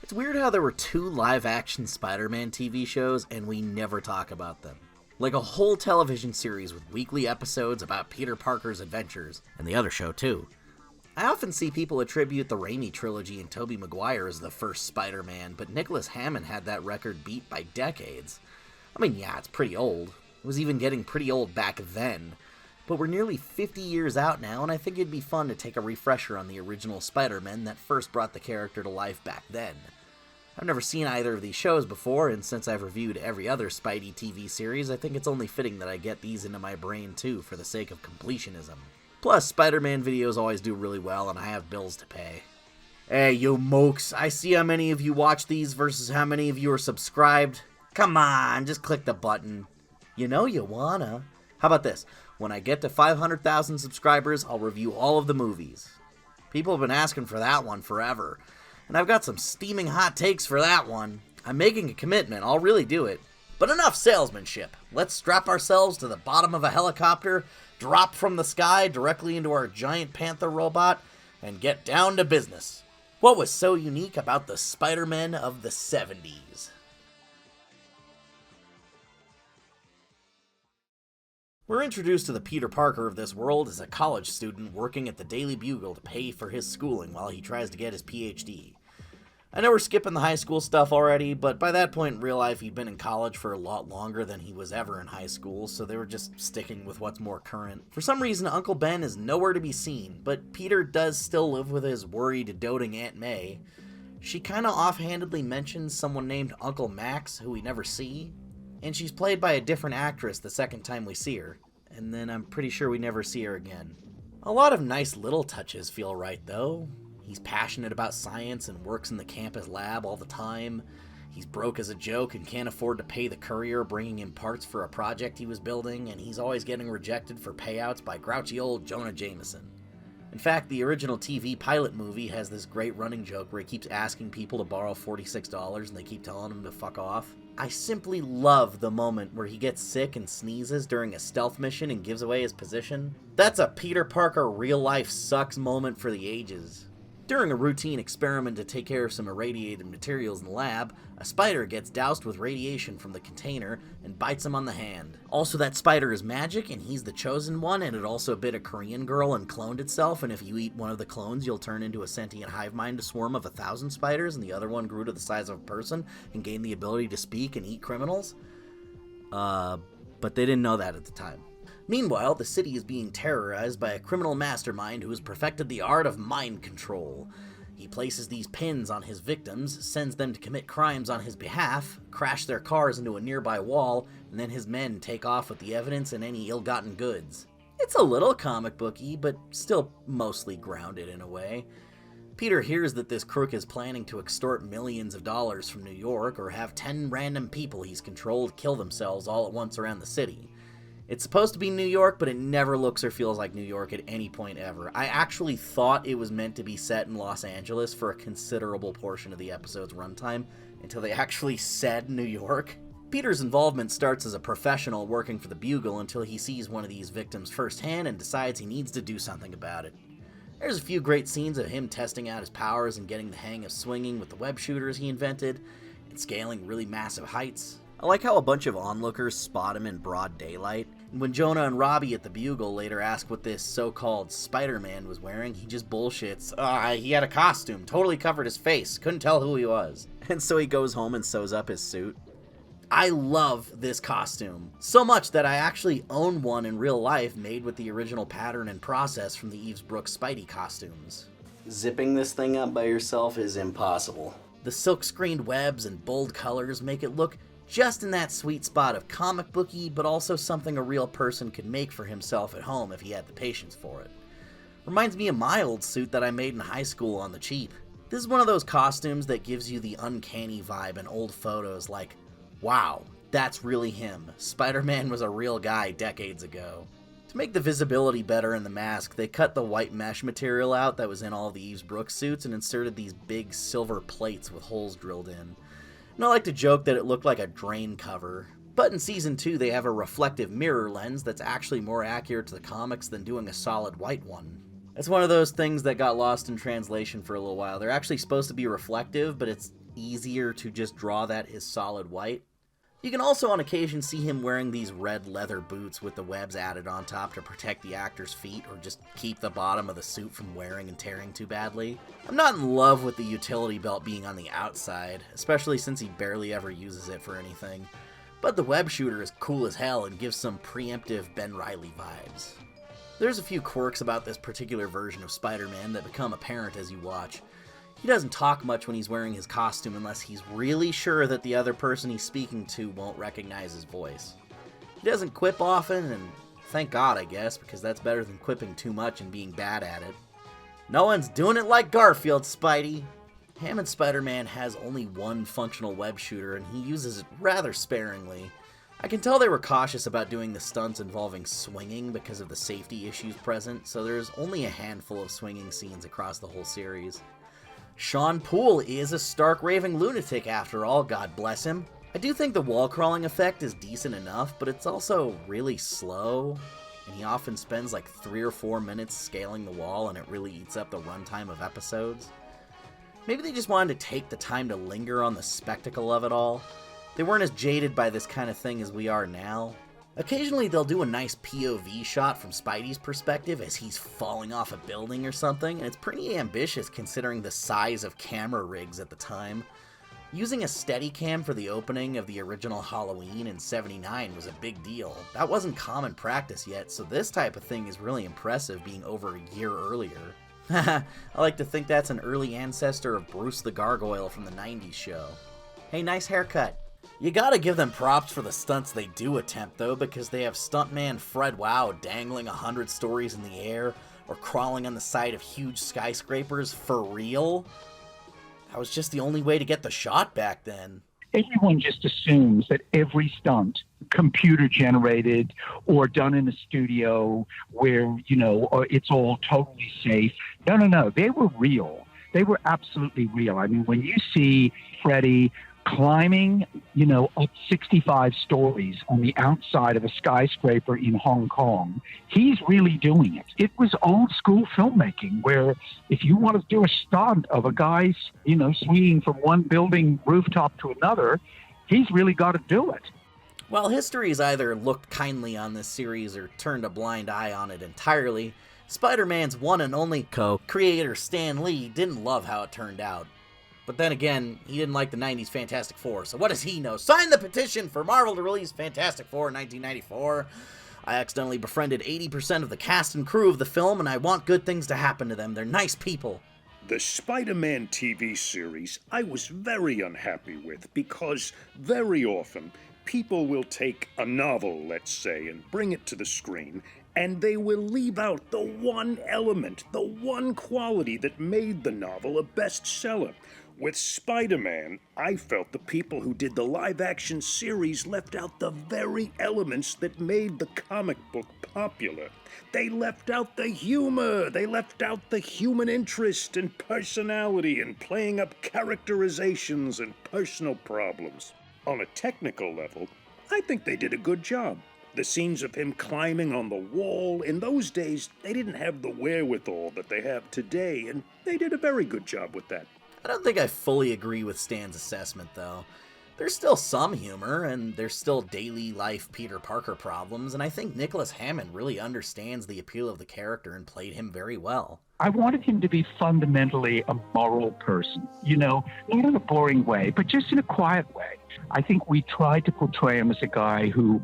It's weird how there were 2 live-action Spider-Man TV shows and we never talk about them. Like a whole television series with weekly episodes about Peter Parker's adventures, and the other show too. I often see people attribute the Raimi trilogy and Tobey Maguire as the first Spider-Man, but Nicholas Hammond had that record beat by decades. I mean, yeah, it's pretty old. It was even getting pretty old back then. But we're nearly 50 years out now, and I think it'd be fun to take a refresher on the original Spider-Man that first brought the character to life back then. I've never seen either of these shows before, and since I've reviewed every other Spidey TV series, I think it's only fitting that I get these into my brain too, for the sake of completionism. Plus, Spider-Man videos always do really well, and I have bills to pay. Hey, you mooks, I see how many of you watch these versus how many of you are subscribed. Come on, just click the button. You know you wanna. How about this? When I get to 500,000 subscribers, I'll review all of the movies. People have been asking for that one forever. And I've got some steaming hot takes for that one. I'm making a commitment, I'll really do it. But enough salesmanship. Let's strap ourselves to the bottom of a helicopter, drop from the sky directly into our giant panther robot, and get down to business. What was so unique about the Spider-Men of the 70s? We're introduced to the Peter Parker of this world as a college student working at the Daily Bugle to pay for his schooling while he tries to get his PhD. I know we're skipping the high school stuff already, but by that point in real life he'd been in college for a lot longer than he was ever in high school, so they were just sticking with what's more current. For some reason, Uncle Ben is nowhere to be seen, but Peter does still live with his worried, doting Aunt May. She kinda offhandedly mentions someone named Uncle Max, who we never see, and she's played by a different actress the second time we see her, and then I'm pretty sure we never see her again. A lot of nice little touches feel right, though. He's passionate about science and works in the campus lab all the time. He's broke as a joke and can't afford to pay the courier bringing him parts for a project he was building, and he's always getting rejected for payouts by grouchy old Jonah Jameson. In fact, the original TV pilot movie has this great running joke where he keeps asking people to borrow $46 and they keep telling him to fuck off. I simply love the moment where he gets sick and sneezes during a stealth mission and gives away his position. That's a Peter Parker real life sucks moment for the ages. During a routine experiment to take care of some irradiated materials in the lab, a spider gets doused with radiation from the container and bites him on the hand. Also, that spider is magic and he's the chosen one, and it also bit a Korean girl and cloned itself, and if you eat one of the clones you'll turn into a sentient hive mind, a swarm of 1,000 spiders, and the other one grew to the size of a person and gained the ability to speak and eat criminals. But they didn't know that at the time. Meanwhile, the city is being terrorized by a criminal mastermind who has perfected the art of mind control. He places these pins on his victims, sends them to commit crimes on his behalf, crash their cars into a nearby wall, and then his men take off with the evidence and any ill-gotten goods. It's a little comic booky, but still mostly grounded in a way. Peter hears that this crook is planning to extort millions of dollars from New York, or have 10 random people he's controlled kill themselves all at once around the city. It's supposed to be New York, but it never looks or feels like New York at any point ever. I actually thought it was meant to be set in Los Angeles for a considerable portion of the episode's runtime, until they actually said New York. Peter's involvement starts as a professional working for the Bugle until he sees one of these victims firsthand and decides he needs to do something about it. There's a few great scenes of him testing out his powers and getting the hang of swinging with the web shooters he invented, and scaling really massive heights. I like how a bunch of onlookers spot him in broad daylight. And when Jonah and Robbie at the Bugle later ask what this so-called Spider-Man was wearing, he just bullshits. He had a costume, totally covered his face, couldn't tell who he was. And so he goes home and sews up his suit. I love this costume, so much that I actually own one in real life made with the original pattern and process from the Eves Brooks Spidey costumes. Zipping this thing up by yourself is impossible. The silk-screened webs and bold colors make it look just in that sweet spot of comic booky, but also something a real person could make for himself at home if he had the patience for it. Reminds me of my old suit that I made in high school on the cheap. This is one of those costumes that gives you the uncanny vibe in old photos like, wow, that's really him. Spider-Man was a real guy decades ago. To make the visibility better in the mask, they cut the white mesh material out that was in all of the Eves Brooks suits and inserted these big silver plates with holes drilled in. And I like to joke that it looked like a drain cover. But in Season 2 they have a reflective mirror lens that's actually more accurate to the comics than doing a solid white one. It's one of those things that got lost in translation for a little while. They're actually supposed to be reflective, but it's easier to just draw that as solid white. You can also on occasion see him wearing these red leather boots with the webs added on top to protect the actor's feet or just keep the bottom of the suit from wearing and tearing too badly. I'm not in love with the utility belt being on the outside, especially since he barely ever uses it for anything, but the web shooter is cool as hell and gives some preemptive Ben Reilly vibes. There's a few quirks about this particular version of Spider-Man that become apparent as you watch. He doesn't talk much when he's wearing his costume unless he's really sure that the other person he's speaking to won't recognize his voice. He doesn't quip often, and thank God, I guess, because that's better than quipping too much and being bad at it. No one's doing it like Garfield, Spidey. Hammond Spider-Man has only one functional web shooter, and he uses it rather sparingly. I can tell they were cautious about doing the stunts involving swinging because of the safety issues present, so there's only a handful of swinging scenes across the whole series. Sean Poole is a stark raving lunatic after all, God bless him. I do think the wall crawling effect is decent enough, but it's also really slow, and he often spends like 3 or 4 minutes scaling the wall, and it really eats up the runtime of episodes. Maybe they just wanted to take the time to linger on the spectacle of it all. They weren't as jaded by this kind of thing as we are now. Occasionally they'll do a nice POV shot from Spidey's perspective as he's falling off a building or something, and it's pretty ambitious considering the size of camera rigs at the time. Using a Steadicam for the opening of the original Halloween in '79 was a big deal. That wasn't common practice yet, so this type of thing is really impressive being over a year earlier. I like to think that's an early ancestor of Bruce the Gargoyle from the '90s show. Hey, nice haircut. You gotta give them props for the stunts they do attempt, though, because they have stuntman Fred Wow dangling 100 stories in the air, or crawling on the side of huge skyscrapers for real. That was just the only way to get the shot back then. Everyone just assumes that every stunt, computer generated or done in a studio where, or it's all totally safe. No. They were real. They were absolutely real. I mean, when you see Freddy climbing, up 65 stories on the outside of a skyscraper in Hong Kong, he's really doing it. It was old school filmmaking where if you want to do a stunt of a guy, swinging from one building rooftop to another, he's really got to do it. While history's either looked kindly on this series or turned a blind eye on it entirely, Spider-Man's one and only co-creator Stan Lee didn't love how it turned out. But then again, he didn't like the 90s Fantastic Four, so what does he know? Sign the petition for Marvel to release Fantastic Four in 1994. I accidentally befriended 80% of the cast and crew of the film, and I want good things to happen to them. They're nice people. The Spider-Man TV series I was very unhappy with because very often people will take a novel, let's say, and bring it to the screen, and they will leave out the one element, the one quality that made the novel a bestseller. With Spider-Man, I felt the people who did the live-action series left out the very elements that made the comic book popular. They left out the humor, they left out the human interest and personality and playing up characterizations and personal problems. On a technical level, I think they did a good job. The scenes of him climbing on the wall, in those days, they didn't have the wherewithal that they have today, and they did a very good job with that. I don't think I fully agree with Stan's assessment, though. There's still some humor, and there's still daily life Peter Parker problems, and I think Nicholas Hammond really understands the appeal of the character and played him very well. I wanted him to be fundamentally a moral person, not in a boring way, but just in a quiet way. I think we tried to portray him as a guy who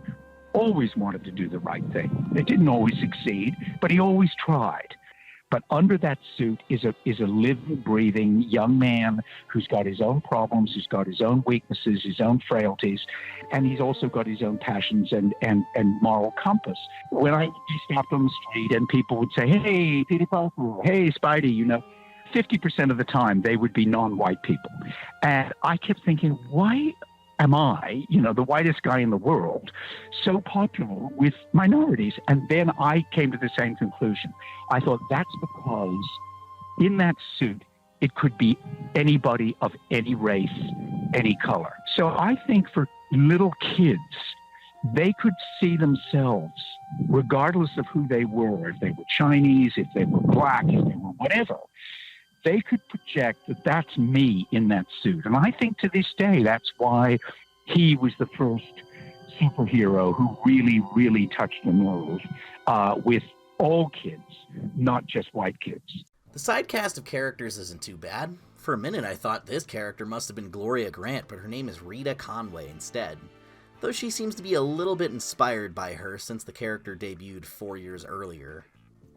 always wanted to do the right thing. It didn't always succeed, but he always tried. But under that suit is a living, breathing young man who's got his own problems, who's got his own weaknesses, his own frailties, and he's also got his own passions and moral compass. When I would be stopped on the street and people would say, "Hey, Peter Parker, hey, Spidey," 50% of the time they would be non-white people. And I kept thinking, why am I, the whitest guy in the world, so popular with minorities? And then I came to the same conclusion. I thought that's because in that suit, it could be anybody of any race, any color. So I think for little kids, they could see themselves, regardless of who they were, if they were Chinese, if they were black, if they were whatever. they could project that that's me in that suit. And I think to this day, that's why he was the first superhero who really, really touched the nerve with all kids, not just white kids. The side cast of characters isn't too bad. For a minute I thought this character must have been Gloria Grant, but her name is Rita Conway instead. Though she seems to be a little bit inspired by her since the character debuted 4 years earlier.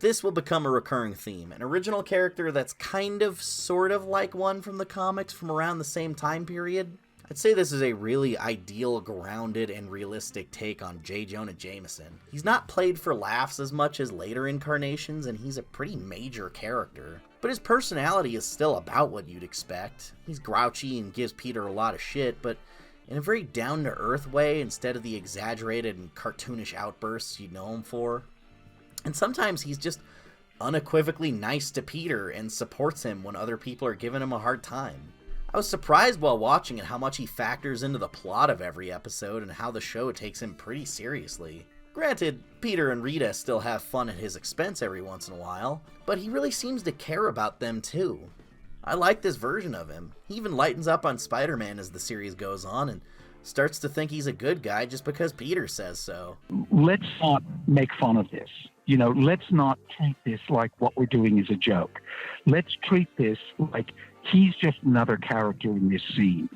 This will become a recurring theme, an original character that's kind of, sort of like one from the comics from around the same time period. I'd say this is a really ideal, grounded, and realistic take on J. Jonah Jameson. He's not played for laughs as much as later incarnations, and he's a pretty major character. But his personality is still about what you'd expect. He's grouchy and gives Peter a lot of shit, but in a very down-to-earth way instead of the exaggerated and cartoonish outbursts you'd know him for. And sometimes he's just unequivocally nice to Peter and supports him when other people are giving him a hard time. I was surprised while watching at how much he factors into the plot of every episode and how the show takes him pretty seriously. Granted, Peter and Rita still have fun at his expense every once in a while, but he really seems to care about them too. I like this version of him. He even lightens up on Spider-Man as the series goes on and starts to think he's a good guy just because Peter says so. Let's not make fun of this. Let's not treat this like what we're doing is a joke. Let's treat this like he's just another character in this scene.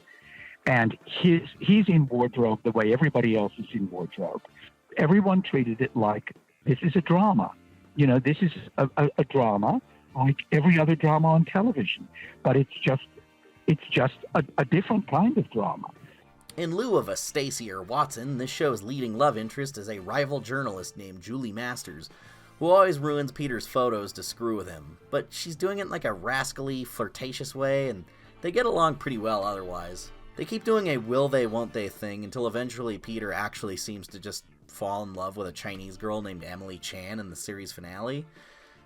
And he's in wardrobe the way everybody else is in wardrobe. Everyone treated it like this is a drama. This is a drama like every other drama on television. But it's just a different kind of drama. In lieu of a Stacy or Watson, this show's leading love interest is a rival journalist named Julie Masters, who always ruins Peter's photos to screw with him. But she's doing it in like a rascally, flirtatious way, and they get along pretty well otherwise. They keep doing a will they, won't they thing until eventually Peter actually seems to just fall in love with a Chinese girl named Emily Chan in the series finale.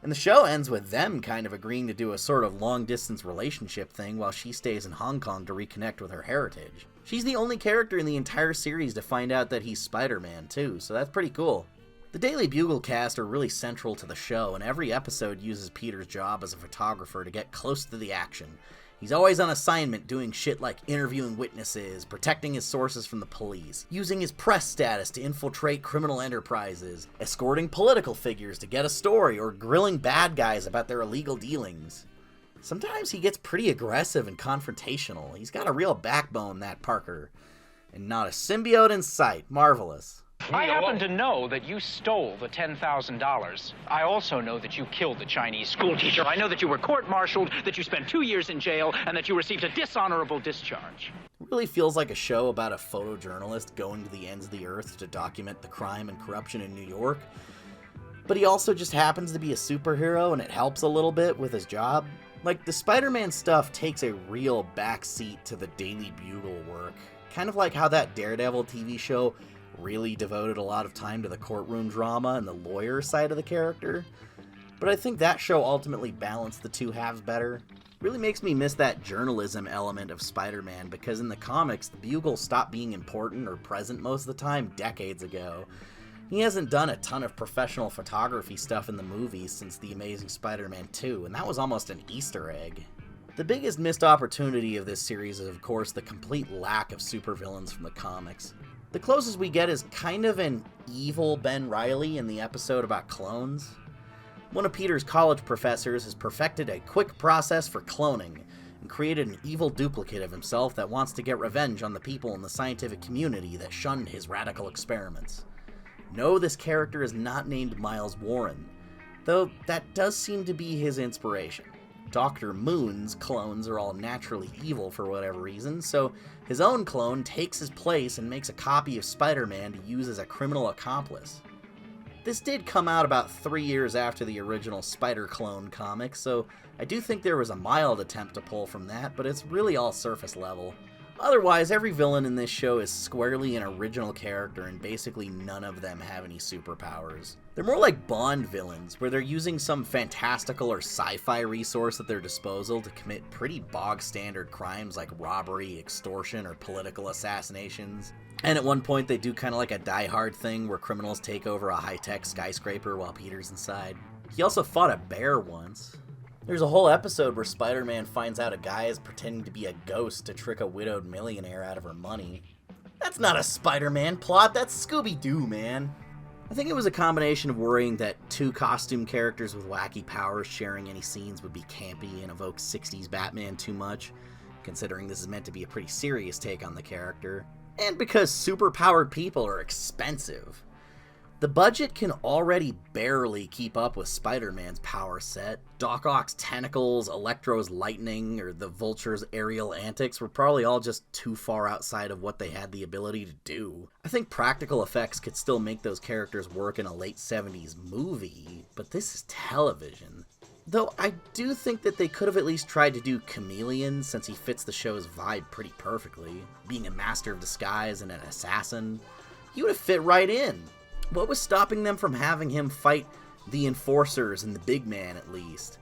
And the show ends with them kind of agreeing to do a sort of long-distance relationship thing while she stays in Hong Kong to reconnect with her heritage. She's the only character in the entire series to find out that he's Spider-Man too, so that's pretty cool. The Daily Bugle cast are really central to the show, and every episode uses Peter's job as a photographer to get close to the action. He's always on assignment doing shit like interviewing witnesses, protecting his sources from the police, using his press status to infiltrate criminal enterprises, escorting political figures to get a story, or grilling bad guys about their illegal dealings. Sometimes he gets pretty aggressive and confrontational. He's got a real backbone, that Parker. And not a symbiote in sight. Marvelous. I happen to know that you stole the $10,000. I also know that you killed the Chinese schoolteacher. I know that you were court-martialed, that you spent 2 years in jail, and that you received a dishonorable discharge. It really feels like a show about a photojournalist going to the ends of the earth to document the crime and corruption in New York. But he also just happens to be a superhero, and it helps a little bit with his job. Like, the Spider-Man stuff takes a real backseat to the Daily Bugle work. Kind of like how that Daredevil TV show really devoted a lot of time to the courtroom drama and the lawyer side of the character. But I think that show ultimately balanced the two halves better. Really makes me miss that journalism element of Spider-Man, because in the comics, the Bugle stopped being important or present most of the time decades ago. He hasn't done a ton of professional photography stuff in the movies since The Amazing Spider-Man 2, and that was almost an Easter egg. The biggest missed opportunity of this series is, of course, the complete lack of supervillains from the comics. The closest we get is kind of an evil Ben Reilly in the episode about clones. One of Peter's college professors has perfected a quick process for cloning and created an evil duplicate of himself that wants to get revenge on the people in the scientific community that shunned his radical experiments. No, this character is not named Miles Warren, though that does seem to be his inspiration. Dr. Moon's clones are all naturally evil for whatever reason, so his own clone takes his place and makes a copy of Spider-Man to use as a criminal accomplice. This did come out about 3 years after the original Spider-Clone comic, so I do think there was a mild attempt to pull from that, but it's really all surface level. Otherwise, every villain in this show is squarely an original character, and basically none of them have any superpowers. They're more like Bond villains, where they're using some fantastical or sci-fi resource at their disposal to commit pretty bog-standard crimes like robbery, extortion, or political assassinations. And at one point they do kind of like a Die Hard thing where criminals take over a high-tech skyscraper while Peter's inside. He also fought a bear once. There's a whole episode where Spider-Man finds out a guy is pretending to be a ghost to trick a widowed millionaire out of her money. That's not a Spider-Man plot, that's Scooby-Doo, man. I think it was a combination of worrying that two costume characters with wacky powers sharing any scenes would be campy and evoke 60s Batman too much, considering this is meant to be a pretty serious take on the character, and because superpowered people are expensive. The budget can already barely keep up with Spider-Man's power set. Doc Ock's tentacles, Electro's lightning, or the Vulture's aerial antics were probably all just too far outside of what they had the ability to do. I think practical effects could still make those characters work in a late 70s movie, but this is television. Though I do think that they could have at least tried to do Chameleon, since he fits the show's vibe pretty perfectly. Being a master of disguise and an assassin, he would have fit right in. What was stopping them from having him fight the Enforcers and the Big Man, at least?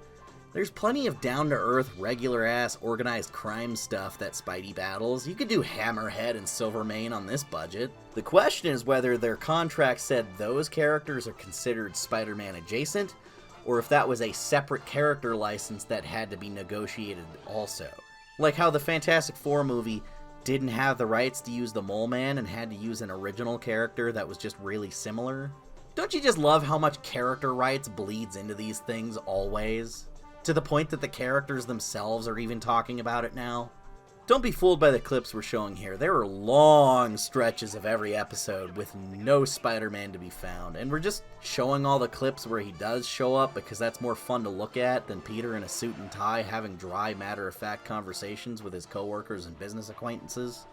There's plenty of down-to-earth, regular-ass, organized crime stuff that Spidey battles. You could do Hammerhead and Silvermane on this budget. The question is whether their contract said those characters are considered Spider-Man adjacent, or if that was a separate character license that had to be negotiated also. Like how the Fantastic Four movie didn't have the rights to use the Mole Man and had to use an original character that was just really similar. Don't you just love how much character rights bleeds into these things always? To the point that the characters themselves are even talking about it now? Don't be fooled by the clips we're showing here. There are long stretches of every episode with no Spider-Man to be found, and we're just showing all the clips where he does show up because that's more fun to look at than Peter in a suit and tie having dry, matter-of-fact conversations with his coworkers and business acquaintances.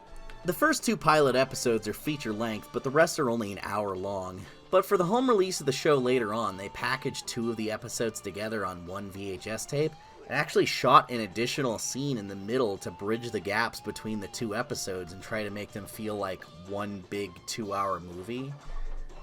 The first 2 pilot episodes are feature-length, but the rest are only an hour long. But for the home release of the show later on, they packaged 2 of the episodes together on one VHS tape, and actually shot an additional scene in the middle to bridge the gaps between the 2 episodes and try to make them feel like one big 2-hour movie.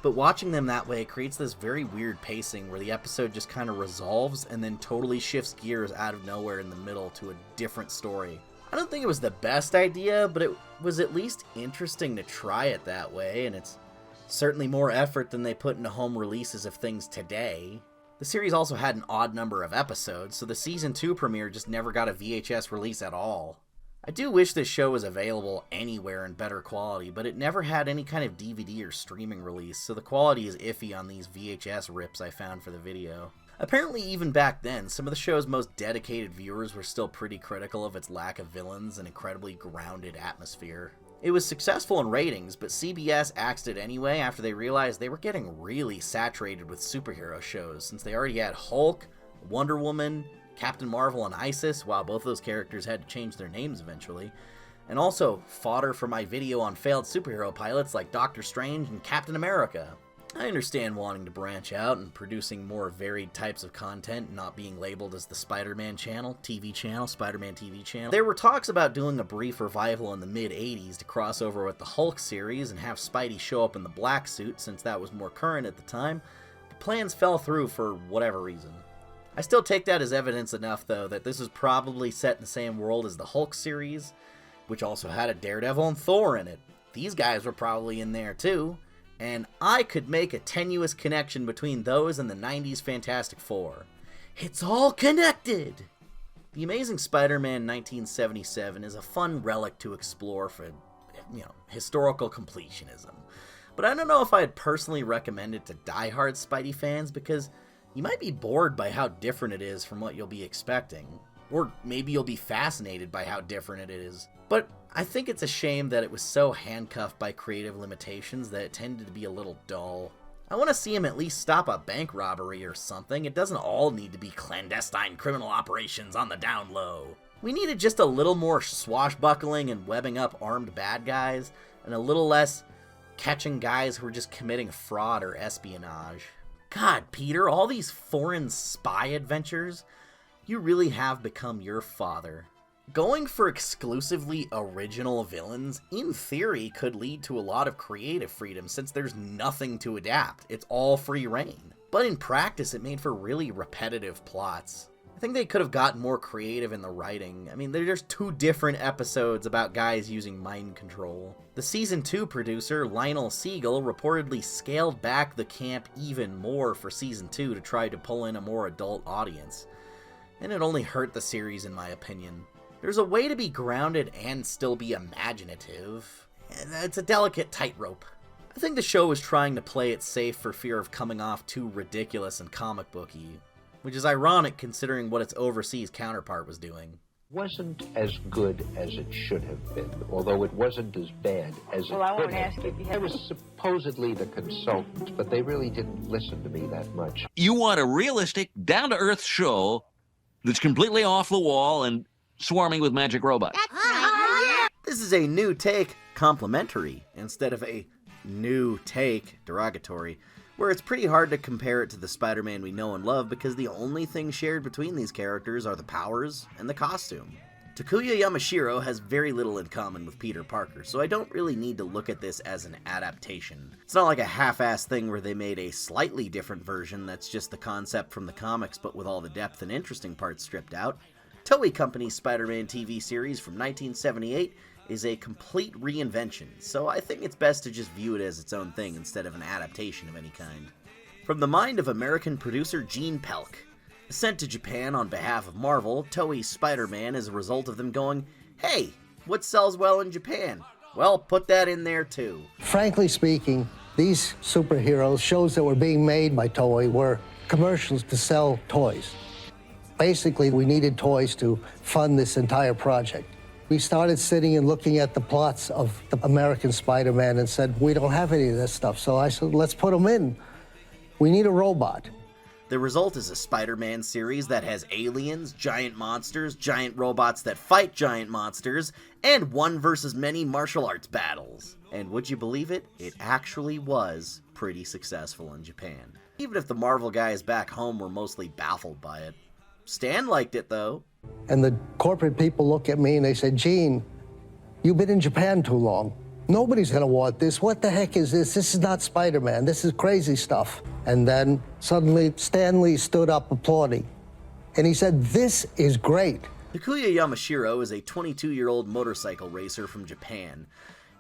But watching them that way creates this very weird pacing where the episode just kind of resolves and then totally shifts gears out of nowhere in the middle to a different story. I don't think it was the best idea, but it was at least interesting to try it that way, and it's certainly more effort than they put into home releases of things today. The series also had an odd number of episodes, so the Season 2 premiere just never got a VHS release at all. I do wish this show was available anywhere in better quality, but it never had any kind of DVD or streaming release, so the quality is iffy on these VHS rips I found for the video. Apparently even back then, some of the show's most dedicated viewers were still pretty critical of its lack of villains and incredibly grounded atmosphere. It was successful in ratings, but CBS axed it anyway after they realized they were getting really saturated with superhero shows, since they already had Hulk, Wonder Woman, Captain Marvel, and Isis, while both those characters had to change their names eventually, and also fodder for my video on failed superhero pilots like Doctor Strange and Captain America. I understand wanting to branch out and producing more varied types of content and not being labeled as the Spider-Man TV channel, Spider-Man TV channel. There were talks about doing a brief revival in the mid-80s to cross over with the Hulk series and have Spidey show up in the black suit since that was more current at the time, but plans fell through for whatever reason. I still take that as evidence enough, though, that this was probably set in the same world as the Hulk series, which also had a Daredevil and Thor in it. These guys were probably in there too. And I could make a tenuous connection between those and the 90s Fantastic Four. It's all connected! The Amazing Spider-Man 1977 is a fun relic to explore for, historical completionism. But I don't know if I'd personally recommend it to die-hard Spidey fans because you might be bored by how different it is from what you'll be expecting. Or maybe you'll be fascinated by how different it is. But I think it's a shame that it was so handcuffed by creative limitations that it tended to be a little dull. I want to see him at least stop a bank robbery or something. It doesn't all need to be clandestine criminal operations on the down low. We needed just a little more swashbuckling and webbing up armed bad guys, and a little less catching guys who are just committing fraud or espionage. God, Peter, all these foreign spy adventures, you really have become your father. Going for exclusively original villains, in theory, could lead to a lot of creative freedom since there's nothing to adapt. It's all free reign. But in practice, it made for really repetitive plots. I think they could have gotten more creative in the writing. I mean, there's 2 different episodes about guys using mind control. The Season 2 producer, Lionel Siegel, reportedly scaled back the camp even more for Season 2 to try to pull in a more adult audience. and it only hurt the series in my opinion. There's a way to be grounded and still be imaginative. It's a delicate tightrope. I think the show was trying to play it safe for fear of coming off too ridiculous and comic booky, which is ironic considering what its overseas counterpart was doing. Wasn't as good as it should have been, although it wasn't as bad as it could have been. Well, I won't ask you if you have... I was supposedly the consultant, but they really didn't listen to me that much. You want a realistic, down-to-earth show that's completely off the wall and swarming with magic robots. That's right. This is a new take, complimentary, instead of a new take, derogatory, where it's pretty hard to compare it to the Spider-Man we know and love because the only thing shared between these characters are the powers and the costume. Takuya Yamashiro has very little in common with Peter Parker, so I don't really need to look at this as an adaptation. It's not like a half-assed thing where they made a slightly different version that's just the concept from the comics but with all the depth and interesting parts stripped out. Toei Company's Spider-Man TV series from 1978 is a complete reinvention, so I think it's best to just view it as its own thing instead of an adaptation of any kind. From the mind of American producer Gene Pelk. Sent to Japan on behalf of Marvel, Toei's Spider-Man is a result of them going, hey, what sells well in Japan? Well, put that in there too. Frankly speaking, these superheroes shows that were being made by Toei were commercials to sell toys. Basically, we needed toys to fund this entire project. We started sitting and looking at the plots of the American Spider-Man and said, we don't have any of this stuff. So I said, let's put them in. We need a robot. The result is a Spider-Man series that has aliens, giant monsters, giant robots that fight giant monsters, and one versus many martial arts battles. And would you believe it? It actually was pretty successful in Japan. Even if the Marvel guys back home were mostly baffled by it. Stan liked it though. And the corporate people look at me and they say, Gene, you've been in Japan too long. Nobody's gonna want this. What the heck is this? This is not Spider-Man. This is crazy stuff. And then suddenly Stan Lee stood up applauding. And he said, this is great. Takuya Yamashiro is a 22-year-old motorcycle racer from Japan.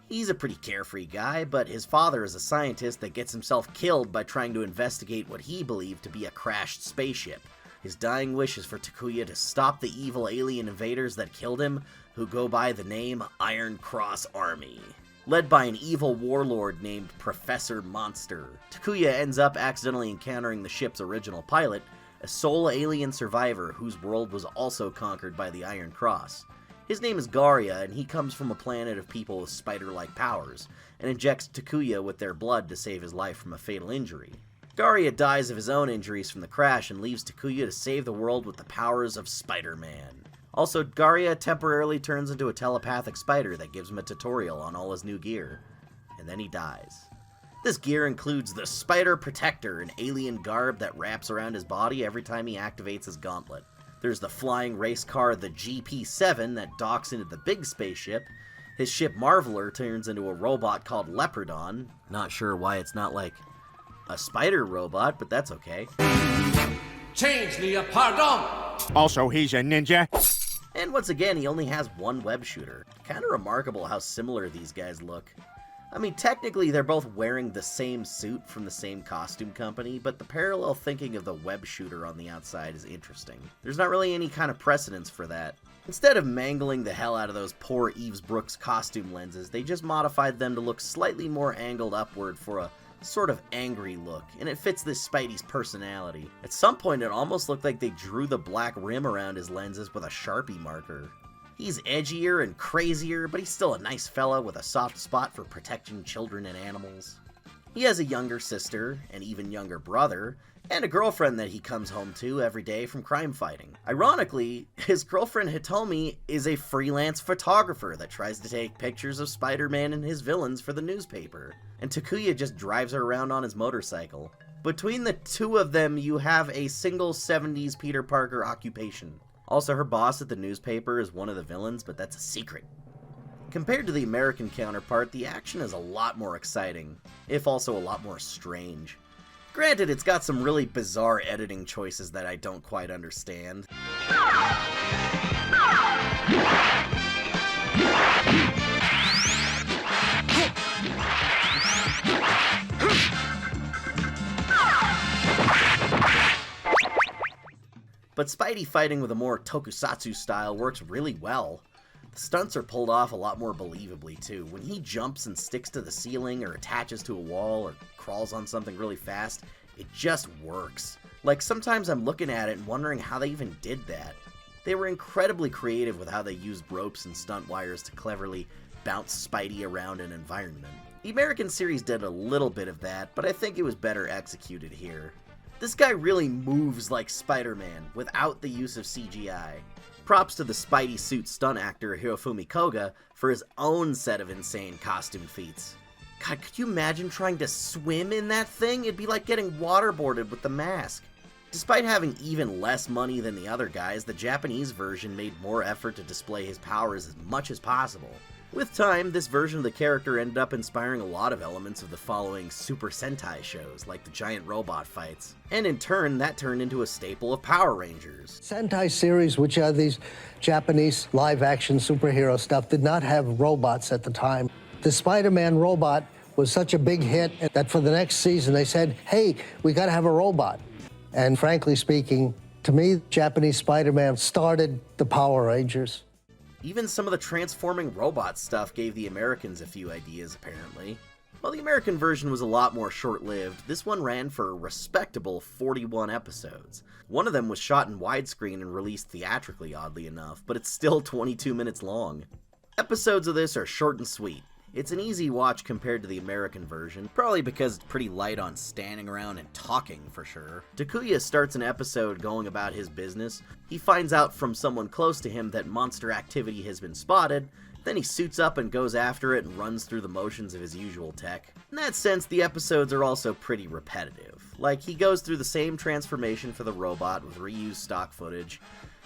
He's a pretty carefree guy, but his father is a scientist that gets himself killed by trying to investigate what he believed to be a crashed spaceship. His dying wish is for Takuya to stop the evil alien invaders that killed him, who go by the name Iron Cross Army. Led by an evil warlord named Professor Monster, Takuya ends up accidentally encountering the ship's original pilot, a sole alien survivor whose world was also conquered by the Iron Cross. His name is Garia, and he comes from a planet of people with spider-like powers, and injects Takuya with their blood to save his life from a fatal injury. Garia dies of his own injuries from the crash and leaves Takuya to save the world with the powers of Spider-Man. Also, Garia temporarily turns into a telepathic spider that gives him a tutorial on all his new gear. And then he dies. This gear includes the Spider Protector, an alien garb that wraps around his body every time he activates his gauntlet. There's the flying race car, the GP-7, that docks into the big spaceship. His ship Marveler turns into a robot called Leopardon. Not sure why it's not like a spider robot, but that's okay. Change the pardon! Also, he's a ninja. And once again, he only has one web shooter. Kinda remarkable how similar these guys look. I mean, technically they're both wearing the same suit from the same costume company, but the parallel thinking of the web shooter on the outside is interesting. There's not really any kind of precedence for that. Instead of mangling the hell out of those poor Eves Brooks costume lenses, they just modified them to look slightly more angled upward for a sort of angry look, and it fits this Spidey's personality. At some point it almost looked like they drew the black rim around his lenses with a Sharpie marker. He's edgier and crazier, but he's still a nice fella with a soft spot for protecting children and animals. He has a younger sister, an even younger brother, and a girlfriend that he comes home to every day from crime fighting. Ironically, his girlfriend Hitomi is a freelance photographer that tries to take pictures of Spider-Man and his villains for the newspaper, and Takuya just drives her around on his motorcycle. Between the two of them, you have a single 70s Peter Parker occupation. Also, her boss at the newspaper is one of the villains, but that's a secret. Compared to the American counterpart, the action is a lot more exciting, if also a lot more strange. Granted, it's got some really bizarre editing choices that I don't quite understand. But Spidey fighting with a more tokusatsu style works really well. The stunts are pulled off a lot more believably too. When he jumps and sticks to the ceiling or attaches to a wall or crawls on something really fast, it just works. Like, sometimes I'm looking at it and wondering how they even did that. They were incredibly creative with how they used ropes and stunt wires to cleverly bounce Spidey around an environment. The American series did a little bit of that, but I think it was better executed here. This guy really moves like Spider-Man without the use of CGI. Props to the Spidey suit stunt actor Hirofumi Koga for his own set of insane costume feats. God, could you imagine trying to swim in that thing? It'd be like getting waterboarded with the mask. Despite having even less money than the other guys, the Japanese version made more effort to display his powers as much as possible. With time, this version of the character ended up inspiring a lot of elements of the following Super Sentai shows, like the giant robot fights. And in turn, that turned into a staple of Power Rangers. Sentai series, which are these Japanese live-action superhero stuff, did not have robots at the time. The Spider-Man robot was such a big hit that for the next season they said, hey, we gotta have a robot. And frankly speaking, to me, Japanese Spider-Man started the Power Rangers. Even some of the transforming robot stuff gave the Americans a few ideas, apparently. While the American version was a lot more short-lived, this one ran for a respectable 41 episodes. One of them was shot in widescreen and released theatrically, oddly enough, but it's still 22 minutes long. Episodes of this are short and sweet. It's an easy watch compared to the American version, probably because it's pretty light on standing around and talking for sure. Takuya starts an episode going about his business. He finds out from someone close to him that monster activity has been spotted, then he suits up and goes after it and runs through the motions of his usual tech. In that sense, the episodes are also pretty repetitive. Like, he goes through the same transformation for the robot with reused stock footage,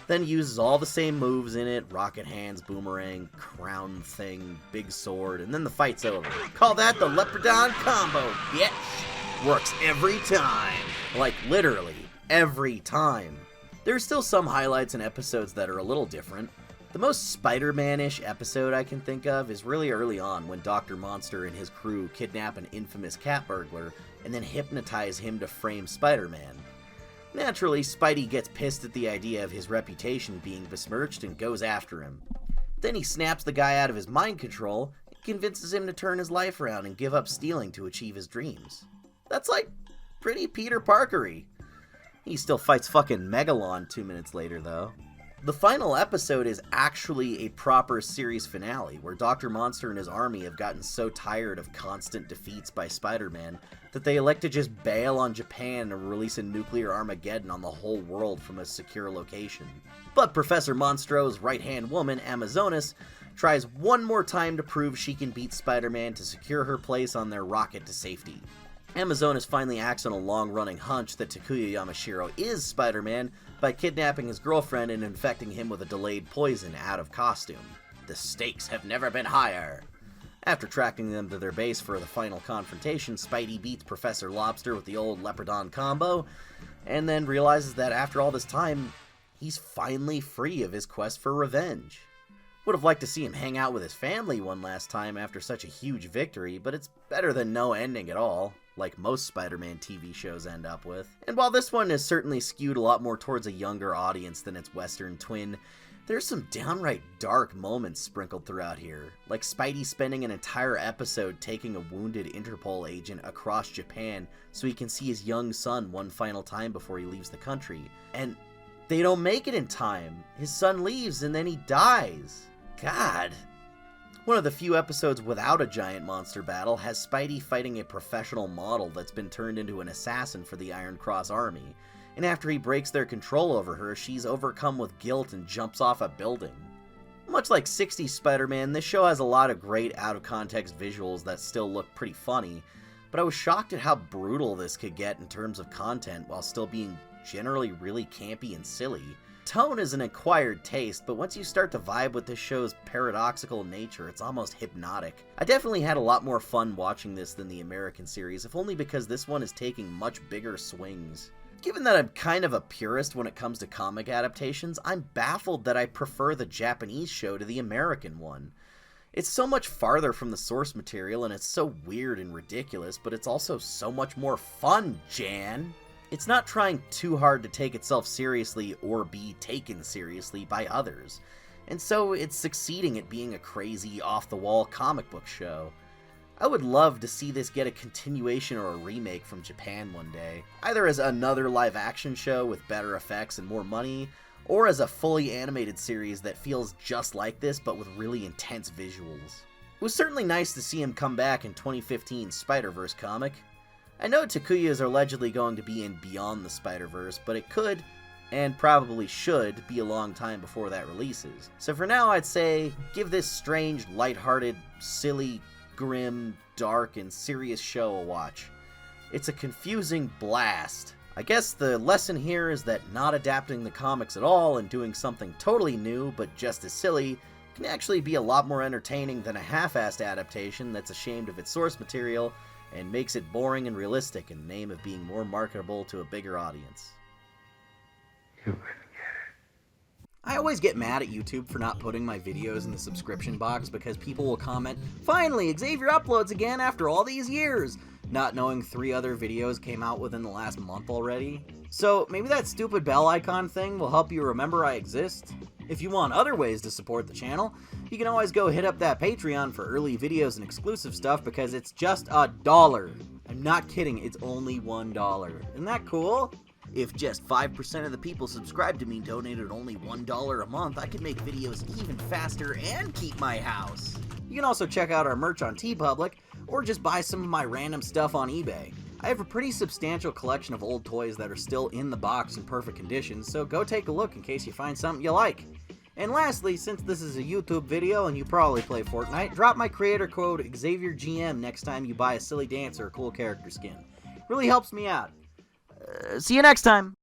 then uses all the same moves in it, rocket hands, boomerang, crown thing, big sword, and then the fight's over. Call that the Leopardon combo, bitch! Works every time. Like, literally, every time. There's still some highlights in episodes that are a little different. The most Spider-Man-ish episode I can think of is really early on when Dr. Monster and his crew kidnap an infamous cat burglar and then hypnotize him to frame Spider-Man. Naturally, Spidey gets pissed at the idea of his reputation being besmirched and goes after him. Then he snaps the guy out of his mind control and convinces him to turn his life around and give up stealing to achieve his dreams. That's like pretty Peter Parker-y. He still fights fucking Megalon 2 minutes later though. The final episode is actually a proper series finale, where Dr. Monster and his army have gotten so tired of constant defeats by Spider-Man that they elect to just bail on Japan and release a nuclear Armageddon on the whole world from a secure location. But Professor Monstro's right-hand woman, Amazonas, tries one more time to prove she can beat Spider-Man to secure her place on their rocket to safety. Amazonas finally acts on a long-running hunch that Takuya Yamashiro is Spider-Man by kidnapping his girlfriend and infecting him with a delayed poison out of costume. The stakes have never been higher. After tracking them to their base for the final confrontation, Spidey beats Professor Lobster with the old Leopardon combo, and then realizes that after all this time, he's finally free of his quest for revenge. Would have liked to see him hang out with his family one last time after such a huge victory, but it's better than no ending at all, like most Spider-Man TV shows end up with. And while this one is certainly skewed a lot more towards a younger audience than its Western twin, there's some downright dark moments sprinkled throughout here, like Spidey spending an entire episode taking a wounded Interpol agent across Japan so he can see his young son one final time before he leaves the country. And they don't make it in time. His son leaves and then he dies. God. One of the few episodes without a giant monster battle has Spidey fighting a professional model that's been turned into an assassin for the Iron Cross Army, and after he breaks their control over her, she's overcome with guilt and jumps off a building. Much like 60s Spider-Man, this show has a lot of great out-of-context visuals that still look pretty funny, but I was shocked at how brutal this could get in terms of content while still being generally really campy and silly. Tone is an acquired taste, but once you start to vibe with this show's paradoxical nature, it's almost hypnotic. I definitely had a lot more fun watching this than the American series, if only because this one is taking much bigger swings. Given that I'm kind of a purist when it comes to comic adaptations, I'm baffled that I prefer the Japanese show to the American one. It's so much farther from the source material, and it's so weird and ridiculous, but it's also so much more fun, Jan! It's not trying too hard to take itself seriously or be taken seriously by others, and so it's succeeding at being a crazy, off-the-wall comic book show. I would love to see this get a continuation or a remake from Japan one day, either as another live-action show with better effects and more money, or as a fully animated series that feels just like this but with really intense visuals. It was certainly nice to see him come back in 2015's Spider-Verse comic. I know Takuya is allegedly going to be in Beyond the Spider-Verse, but it could, and probably should, be a long time before that releases. So for now, I'd say give this strange, lighthearted, silly, grim, dark, and serious show a watch. It's a confusing blast. I guess the lesson here is that not adapting the comics at all and doing something totally new but just as silly can actually be a lot more entertaining than a half-assed adaptation that's ashamed of its source material and makes it boring and realistic in the name of being more marketable to a bigger audience. I always get mad at YouTube for not putting my videos in the subscription box because people will comment, "Finally, Xavier uploads again after all these years," not knowing 3 other videos came out within the last month already. So maybe that stupid bell icon thing will help you remember I exist. If you want other ways to support the channel, you can always go hit up that Patreon for early videos and exclusive stuff because it's just $1. I'm not kidding, it's only $1. Isn't that cool? If just 5% of the people subscribed to me donated only $1 a month, I could make videos even faster and keep my house. You can also check out our merch on TeePublic, or just buy some of my random stuff on eBay. I have a pretty substantial collection of old toys that are still in the box in perfect condition, so go take a look in case you find something you like. And lastly, since this is a YouTube video and you probably play Fortnite, drop my creator code XavierGM next time you buy a silly dance or a cool character skin. Really helps me out. See you next time!